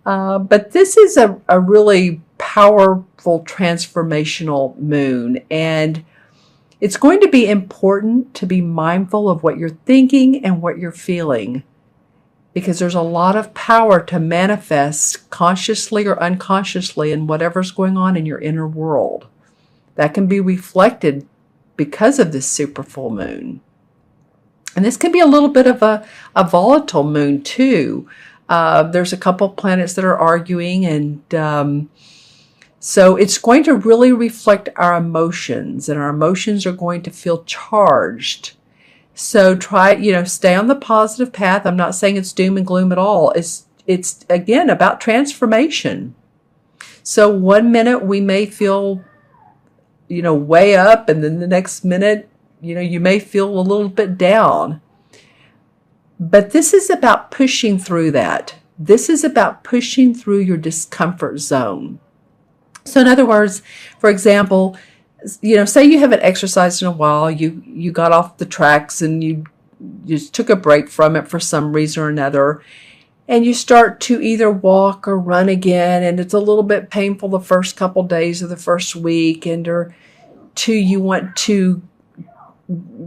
But this is a really powerful transformational moon, and it's going to be important to be mindful of what you're thinking and what you're feeling, because there's a lot of power to manifest consciously or unconsciously in whatever's going on in your inner world. That can be reflected because of this super full moon. And this can be a little bit of a volatile moon too. There's a couple planets that are arguing, and so it's going to really reflect our emotions, and our emotions are going to feel charged. So try, stay on the positive path. I'm not saying it's doom and gloom at all. It's again about transformation. So one minute we may feel, way up, and then the next minute, you may feel a little bit down. But this is about pushing through that. This is about pushing through your discomfort zone. So in other words, for example, say you haven't exercised in a while, you got off the tracks and you just took a break from it for some reason or another, and you start to either walk or run again, and it's a little bit painful the first couple days of the first week, or two, you want to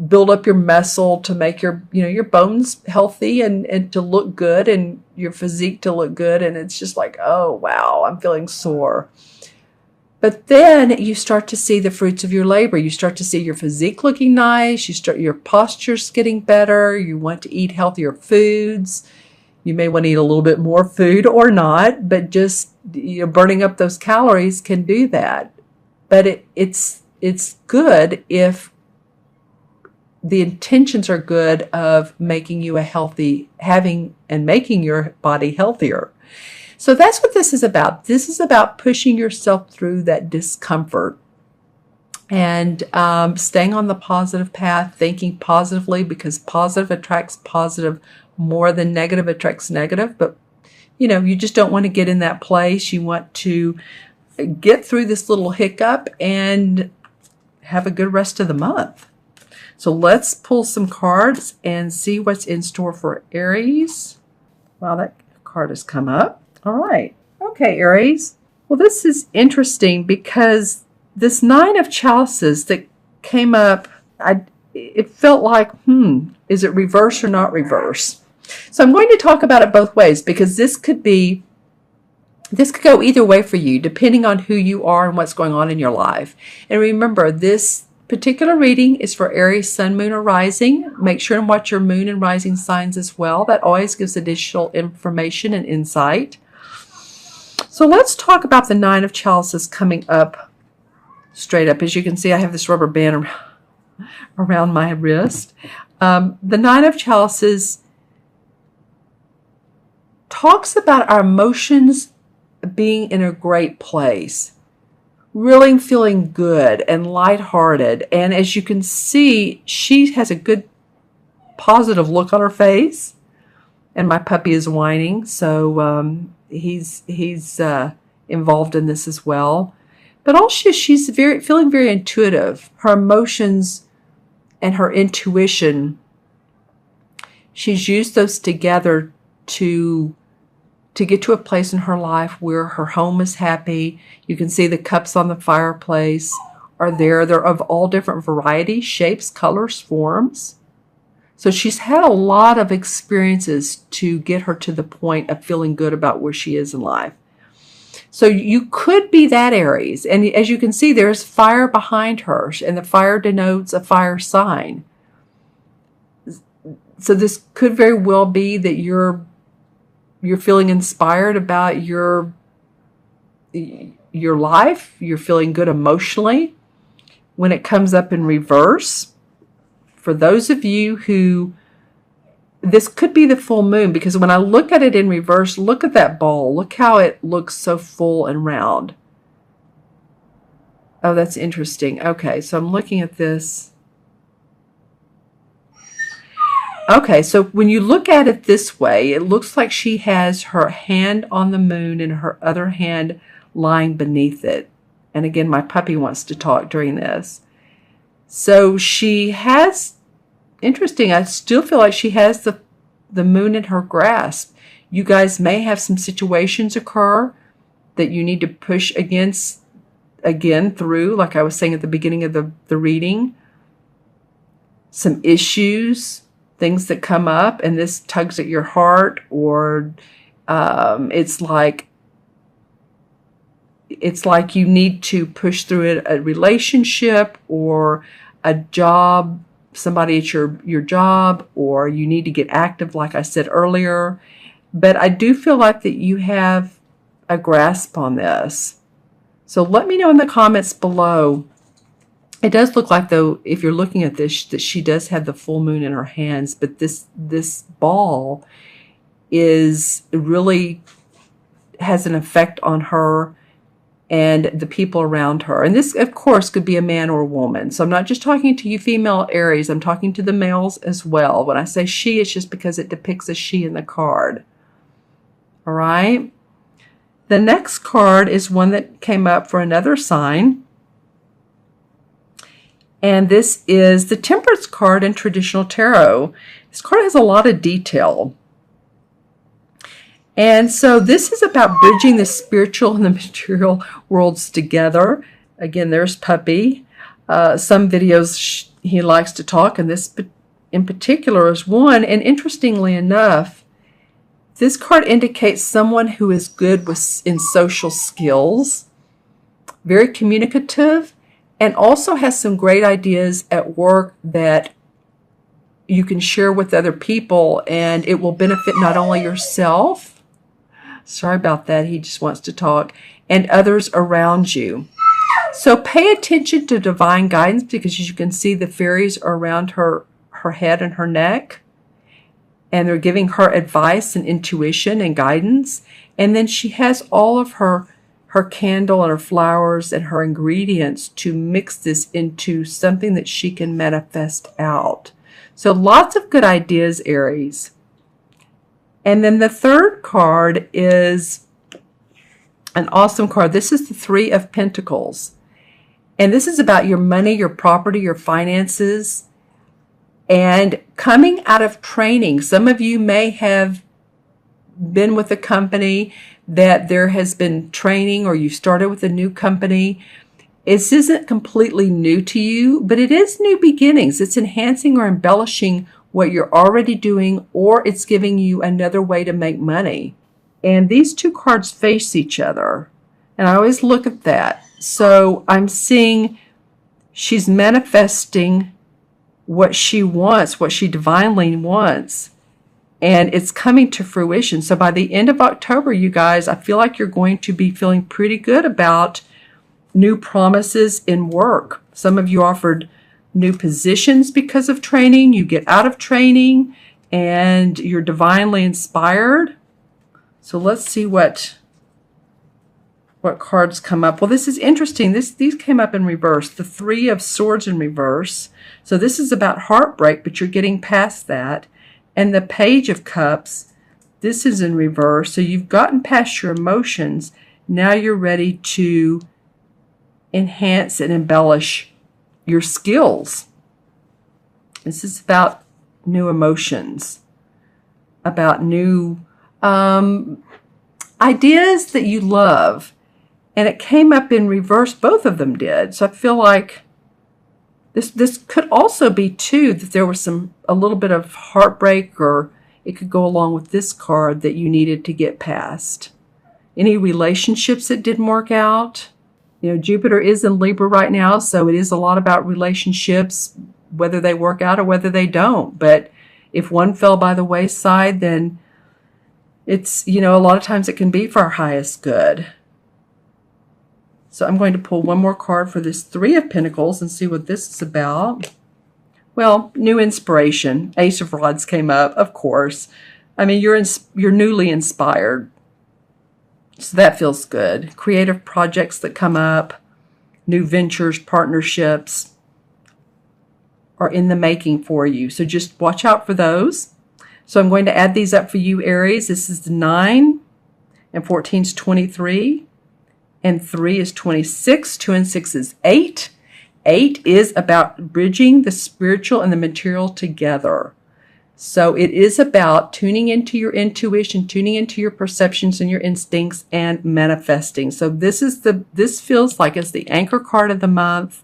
build up your muscle to make your bones healthy and to look good, and your physique to look good, and it's just like, oh wow, I'm feeling sore. But then you start to see the fruits of your labor. You start to see your physique looking nice. Your posture's getting better. You want to eat healthier foods. You may want to eat a little bit more food or not, but just burning up those calories can do that. But it's good if the intentions are good of making you making your body healthier. So that's what this is about. This is about pushing yourself through that discomfort and staying on the positive path, thinking positively, because positive attracts positive more than negative attracts negative. But, you just don't want to get in that place. You want to get through this little hiccup and have a good rest of the month. So let's pull some cards and see what's in store for Aries. Wow, that card has come up. All right. Okay, Aries. Well, this is interesting because this Nine of Chalices that came up, it felt like, is it reverse or not reverse? So I'm going to talk about it both ways, because this could go either way for you, depending on who you are and what's going on in your life. And remember, this particular reading is for Aries, Sun, Moon, or Rising. Make sure and watch your Moon and Rising signs as well. That always gives additional information and insight. So let's talk about the Nine of Chalices coming up straight up. As you can see, I have this rubber band around my wrist. The Nine of Chalices talks about our emotions being in a great place, really feeling good and lighthearted. And as you can see, she has a good positive look on her face, and my puppy is whining, so he's involved in this as well. But also she's feeling very intuitive. Her emotions and her intuition, she's used those together to get to a place in her life where her home is happy. You can see the cups on the fireplace are there. They're of all different varieties, shapes, colors, forms. So she's had a lot of experiences to get her to the point of feeling good about where she is in life. So you could be that Aries. And as you can see, there's fire behind her, and the fire denotes a fire sign. So this could very well be that you're feeling inspired about your life. You're feeling good emotionally. When it comes up in reverse, for those of you who, this could be the full moon, because when I look at it in reverse, look at that ball. Look how it looks so full and round. Oh, that's interesting. Okay, so I'm looking at this. Okay, so when you look at it this way, it looks like she has her hand on the moon and her other hand lying beneath it. And again, my puppy wants to talk during this. So she has, interesting, I still feel like she has the moon in her grasp. You guys may have some situations occur that you need to push again through, like I was saying at the beginning of the reading. Some issues, things that come up, and this tugs at your heart, or it's like you need to push through a relationship or a job, somebody at your job, or you need to get active, like I said earlier. But I do feel like that you have a grasp on this. So let me know in the comments below. It does look like, though, if you're looking at this, that she does have the full moon in her hands, but this ball is really has an effect on her and the people around her. And this, of course, could be a man or a woman. So I'm not just talking to you female Aries. I'm talking to the males as well. When I say she, it's just because it depicts a she in the card. All right? The next card is one that came up for another sign. And this is the Temperance card in traditional tarot. This card has a lot of detail. And so this is about bridging the spiritual and the material worlds together. Again, there's Puppy. Some videos he likes to talk, and this in particular is one. And interestingly enough, this card indicates someone who is good in social skills, very communicative, and also has some great ideas at work that you can share with other people, and it will benefit not only yourself, sorry about that, he just wants to talk, and others around you. So pay attention to divine guidance, because as you can see, the fairies are around her head and her neck, and they're giving her advice and intuition and guidance. And then she has all of her candle and her flowers and her ingredients to mix this into something that she can manifest out. So lots of good ideas, Aries. And then the third card is an awesome card. This is the Three of Pentacles. And this is about your money, your property, your finances, and coming out of training. Some of you may have been with a company that there has been training, or you started with a new company. This isn't completely new to you, but it is new beginnings. It's enhancing or embellishing what you're already doing, or it's giving you another way to make money. And these two cards face each other. And I always look at that. So I'm seeing she's manifesting what she wants, what she divinely wants. And it's coming to fruition. So by the end of October, you guys, I feel like you're going to be feeling pretty good about new promises in work. Some of you offered new positions because of training. You get out of training and you're divinely inspired. So let's see what cards come up. Well, this is interesting. These came up in reverse. The Three of Swords in reverse. So this is about heartbreak, but you're getting past that. And the Page of Cups, this is in reverse. So you've gotten past your emotions. Now you're ready to enhance and embellish your skills. This is about new emotions, about new ideas that you love. And it came up in reverse. Both of them did. So I feel like this could also be, too, that there was a little bit of heartbreak, or it could go along with this card that you needed to get past. Any relationships that didn't work out. You know, Jupiter is in Libra right now, so it is a lot about relationships, whether they work out or whether they don't. But if one fell by the wayside, then it's, you know, a lot of times it can be for our highest good. So I'm going to pull one more card for this Three of Pentacles and see what this is about. Well, new inspiration. Ace of Rods came up, of course. I mean, you're newly inspired. So that feels good. Creative projects that come up, new ventures, partnerships are in the making for you. So just watch out for those. So I'm going to add these up for you, Aries. This is the 9, and 14 is 23, and 3 is 26, 2 and 6 is 8. 8 is about bridging the spiritual and the material together. So it is about tuning into your intuition, tuning into your perceptions and your instincts, and manifesting. So this feels like it's the anchor card of the month.